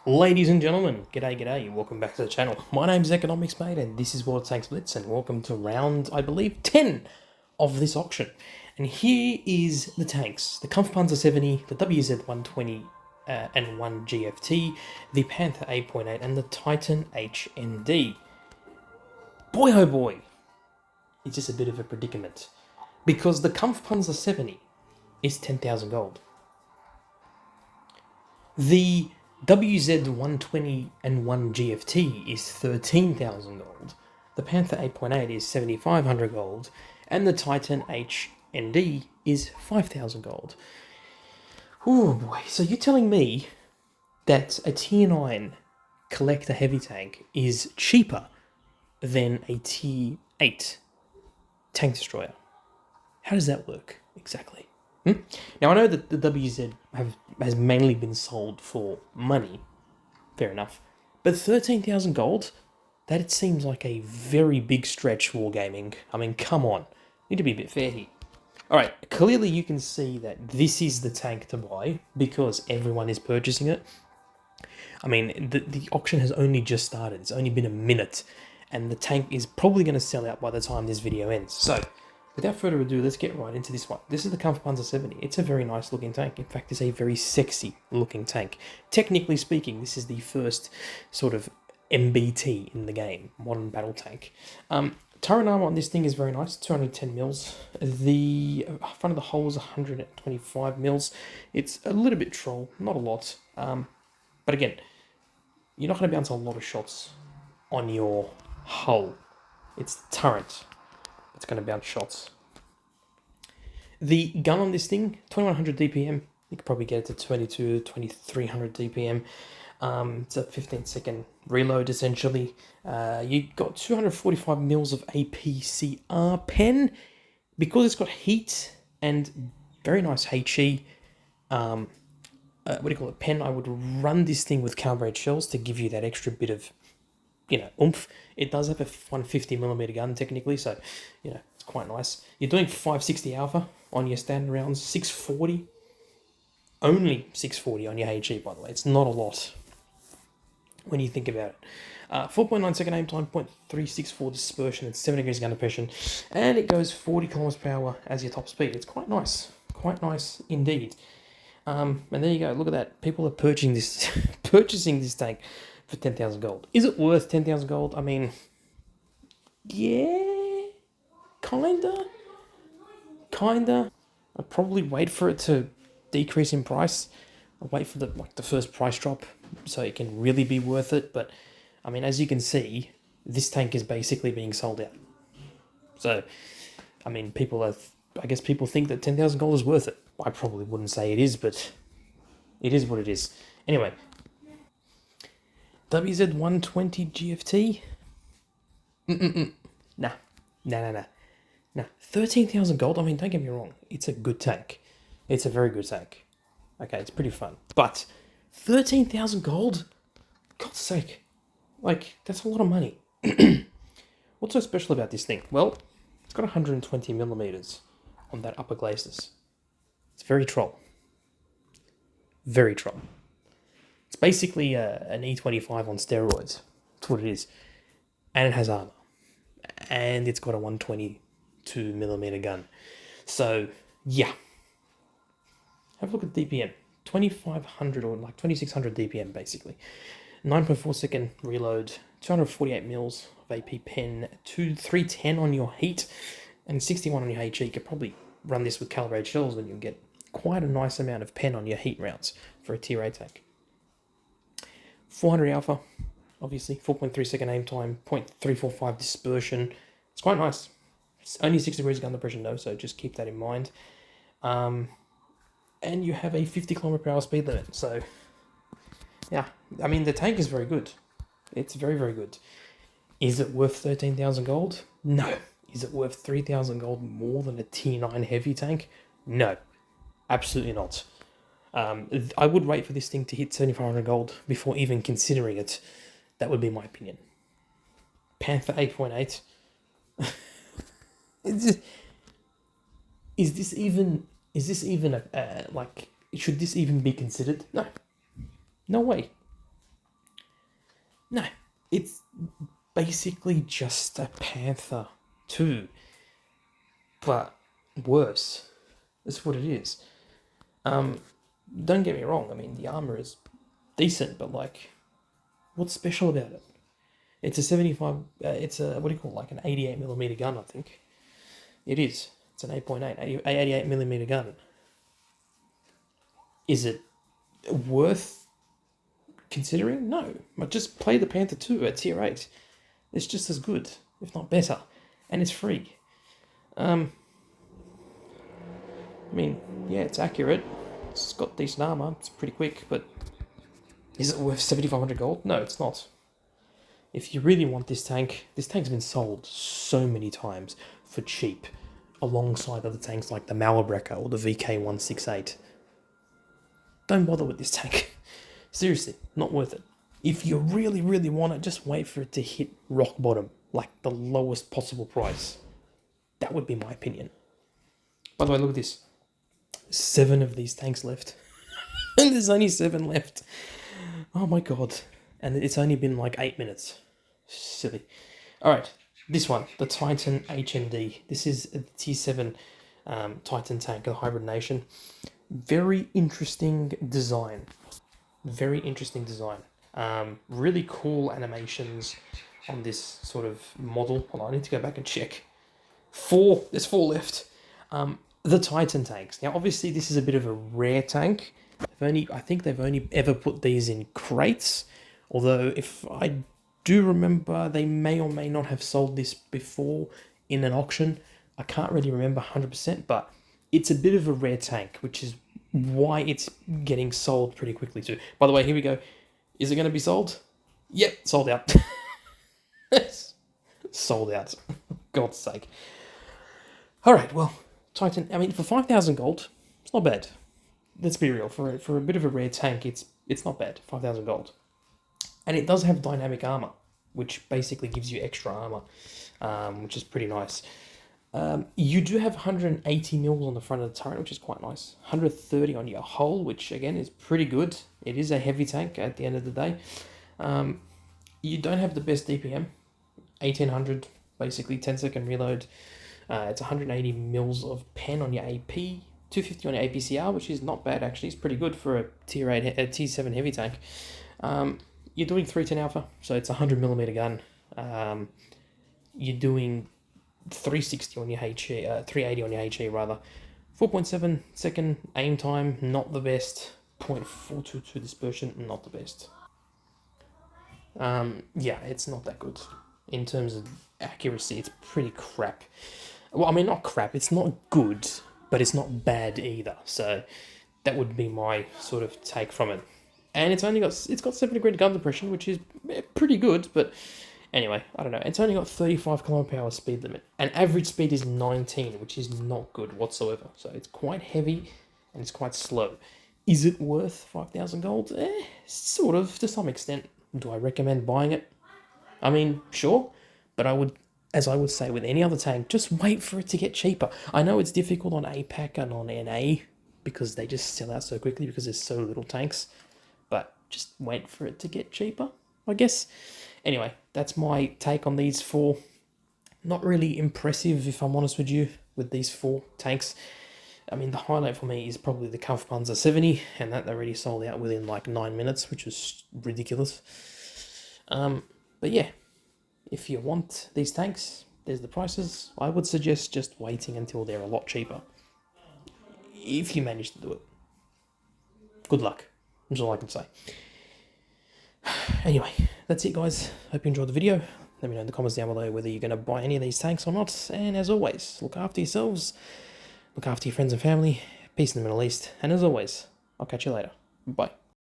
Ladies and gentlemen, g'day, welcome back to the channel. My name's Economics Mate and this is Wotb Blitz, and welcome to round, I believe, 10 of this auction. And here is the tanks: the Panther 70, the WZ120 and 1 GFT, the Panther 8.8 and the Titan HND. Boy oh boy, it's just a bit of a predicament, because the Panther 70 is 10,000 gold. The WZ120 and 1 GFT is 13,000 gold, the Panther 8.8 is 7,500 gold, and the Titan HND is 5,000 gold. Oh boy, so you're telling me that a tier 9 collector heavy tank is cheaper than a tier 8 tank destroyer? How does that work exactly? Now, I know that the WZ has mainly been sold for money, fair enough, but 13,000 gold? That it seems like a very big stretch, Wargaming. I mean, come on, need to be a bit fair here. Alright, clearly you can see that this is the tank to buy because everyone is purchasing it. I mean, the auction has only just started, it's only been a minute, and the tank is probably going to sell out by the time this video ends. So, without further ado, let's get right into this one. This is the Panther 70. It's a very nice looking tank. In fact, it's a very sexy looking tank. Technically speaking, this is the first sort of MBT in the game, modern battle tank. Turret armor on this thing is very nice, 210 mils. The front of the hull is 125 mils. It's a little bit troll, not a lot. But again, you're not going to bounce a lot of shots on your hull. It's the turret that's going to bounce shots. The gun on this thing, 2100 DPM. You could probably get it to 2300 DPM. It's a 15-second reload, essentially. You got 245 mils of APCR pen. Because it's got heat and very nice HE, pen, I would run this thing with calibrated shells to give you that extra bit of, oomph. It does have a 150mm gun, technically, so, it's quite nice. You're doing 560 alpha on your standard rounds, 640. Only 640 on your HE, by the way. It's not a lot when you think about it. 4.9 second aim time, 0.364 dispersion, and 7 degrees gun depression, and it goes 40 kilometers per hour as your top speed. It's quite nice indeed. And there you go. Look at that. People are purchasing this tank for 10,000 gold. Is it worth 10,000 gold? I mean, yeah, kinda. I'd probably wait for it to decrease in price. I'll wait for the first price drop so it can really be worth it. But I mean, as you can see, this tank is basically being sold out. So, I mean, I guess people think that 10,000 gold is worth it. I probably wouldn't say it is, but it is what it is. Anyway, WZ120 GFT? Nah. 13,000 gold? I mean, don't get me wrong. It's a good tank. It's a very good tank. Okay, it's pretty fun. But 13,000 gold? God's sake. Like, that's a lot of money. What's so special about this thing? Well, it's got 120mm on that upper glacis. It's very troll. Very troll. It's basically an E25 on steroids. That's what it is. And it has armor. And it's got a 122mm gun. So, yeah. Have a look at DPM. 2500 or like 2600 DPM, basically. 9.4 second reload. 248 mils of AP pen. 310 on your heat. And 61 on your HE. You could probably run this with calibrated shells and you'll get quite a nice amount of pen on your heat rounds for a tier 8 tank. 400 alpha, obviously, 4.3 second aim time, 0.345 dispersion. It's quite nice. It's only 6 degrees gun depression though, so just keep that in mind. And you have a 50 kilometer per hour speed limit, so yeah, I mean, the tank is very good. It's very, very good. Is it worth 13,000 gold? No. Is it worth 3,000 gold more than a tier 9 heavy tank? No. Absolutely not. I would wait for this thing to hit 7,500 gold before even considering it. That would be my opinion. Panther 8.8. Is this even like, should this even be considered? No. No way. No, it's basically just a Panther 2, but worse. That's what it is. Don't get me wrong, I mean, the armor is decent, but like, what's special about it? It's a 75, it's a, what do you call it, like an 88mm gun, I think. It is. It's an 8.8, 88mm gun. Is it worth considering? No. But just play the Panther 2 at tier 8. It's just as good, if not better. And it's free. I mean, yeah, it's accurate. It's got decent armor. It's pretty quick, but is it worth 7,500 gold? No, it's not. If you really want this tank's been sold so many times for cheap, alongside other tanks like the Malabreca or the VK168. Don't bother with this tank. Seriously, not worth it. If you really, really want it, just wait for it to hit rock bottom, like the lowest possible price. That would be my opinion. By the way, look at this. 7 of these tanks left. And there's only 7 left. Oh my god. And it's only been like 8 minutes. Silly. Alright, this one, the Titan HND. This is a tier 7 Titan tank, a hybrid nation. Very interesting design. Very interesting design. Really cool animations on this sort of model. Hold on, I need to go back and check. There's 4 left. The Titan tanks. Now, obviously, this is a bit of a rare tank. I think they've only ever put these in crates. Although, if I do remember, they may or may not have sold this before in an auction. I can't really remember 100%, but it's a bit of a rare tank, which is why it's getting sold pretty quickly too. By the way, here we go. Is it going to be sold? Yep, sold out. Sold out. God's sake. Alright, well, Titan, I mean, for 5,000 gold, it's not bad. Let's be real, for a bit of a rare tank, it's not bad, 5,000 gold. And it does have dynamic armor, which basically gives you extra armor, which is pretty nice. You do have 180 mils on the front of the turret, which is quite nice. 130 on your hull, which again is pretty good. It is a heavy tank at the end of the day. You don't have the best DPM, 1800, basically 10-second reload. It's 180 mils of pen on your AP, 250 on your APCR, which is not bad actually. It's pretty good for a tier 8, a tier 7 heavy tank. You're doing 310 alpha, so it's a 100mm gun. You're doing 360 on your HE, 380 on your HE rather. 4.7 second aim time, not the best. 0.422 dispersion, not the best. Yeah, it's not that good. In terms of accuracy, it's pretty crap. Well, I mean, not crap, it's not good, but it's not bad either. So that would be my sort of take from it. And it's got 7 degree gun depression, which is pretty good, but anyway, I don't know. It's only got 35 km/h speed limit, and average speed is 19, which is not good whatsoever. So it's quite heavy, and it's quite slow. Is it worth 5,000 gold? Sort of, to some extent. Do I recommend buying it? I mean, sure, but as I would say with any other tank, just wait for it to get cheaper. I know it's difficult on APAC and on NA, because they just sell out so quickly because there's so little tanks. But just wait for it to get cheaper, I guess. Anyway, that's my take on these 4. Not really impressive, if I'm honest with you, with these 4 tanks. I mean, the highlight for me is probably the Kampfpanzer 70, and that already sold out within like 9 minutes, which was ridiculous. But yeah, if you want these tanks, there's the prices. I would suggest just waiting until they're a lot cheaper, if you manage to do it. Good luck. That's all I can say. Anyway, that's it, guys. Hope you enjoyed the video. Let me know in the comments down below whether you're going to buy any of these tanks or not. And as always, look after yourselves. Look after your friends and family. Peace in the Middle East. And as always, I'll catch you later. Bye.